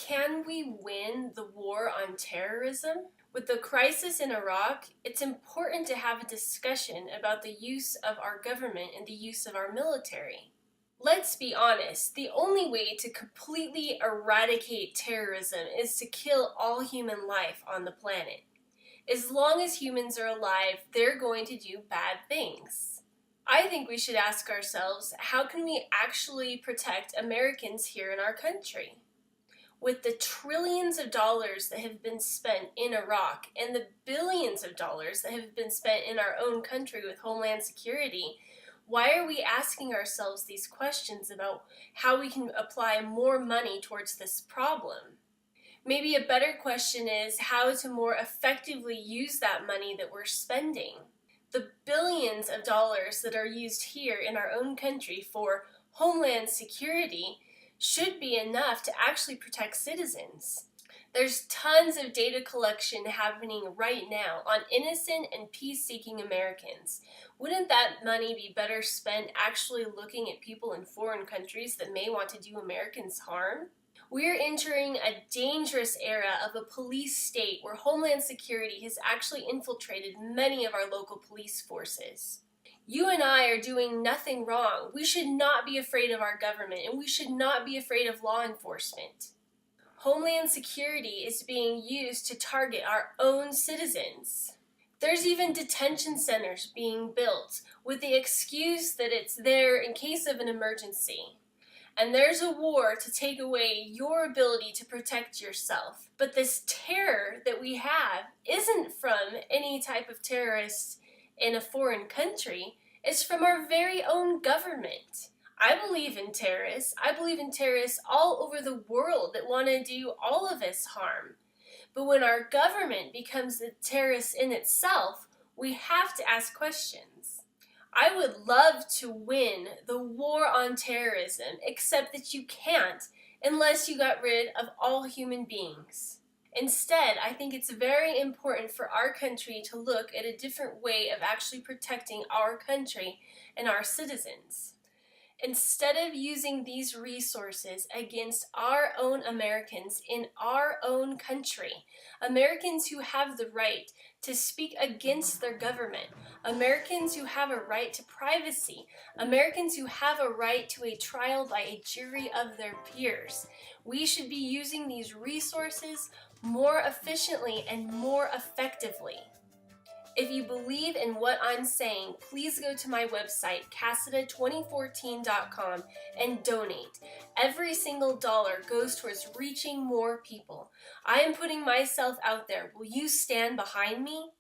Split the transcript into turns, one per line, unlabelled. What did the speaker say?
Can we win the war on terrorism? With the crisis in Iraq, it's important to have a discussion about the use of our government and the use of our military. Let's be honest, the only way to completely eradicate terrorism is to kill all human life on the planet. As long as humans are alive, they're going to do bad things. I think we should ask ourselves, how can we actually protect Americans here in our country? With the trillions of dollars that have been spent in Iraq and the billions of dollars that have been spent in our own country with Homeland Security, why are we asking ourselves these questions about how we can apply more money towards this problem? Maybe a better question is how to more effectively use that money that we're spending. The billions of dollars that are used here in our own country for Homeland Security should be enough to actually protect citizens. There's tons of data collection happening right now on innocent and peace-seeking Americans. Wouldn't that money be better spent actually looking at people in foreign countries that may want to do Americans harm? We're entering a dangerous era of a police state where Homeland Security has actually infiltrated many of our local police forces. You and I are doing nothing wrong. We should not be afraid of our government, and we should not be afraid of law enforcement. Homeland Security is being used to target our own citizens. There's even detention centers being built with the excuse that it's there in case of an emergency. And there's a war to take away your ability to protect yourself. But this terror that we have isn't from any type of terrorist in a foreign country. It's from our very own government. I believe in terrorists. I believe in terrorists all over the world that want to do all of us harm. But when our government becomes the terrorist in itself, we have to ask questions. I would love to win the war on terrorism, except that you can't unless you got rid of all human beings. Instead, I think it's very important for our country to look at a different way of actually protecting our country and our citizens. Instead of using these resources against our own Americans in our own country, Americans who have the right to speak against their government, Americans who have a right to privacy, Americans who have a right to a trial by a jury of their peers, we should be using these resources more efficiently and more effectively. If you believe in what I'm saying, please go to my website, Casida2014.com, and donate. Every single dollar goes towards reaching more people. I am putting myself out there. Will you stand behind me?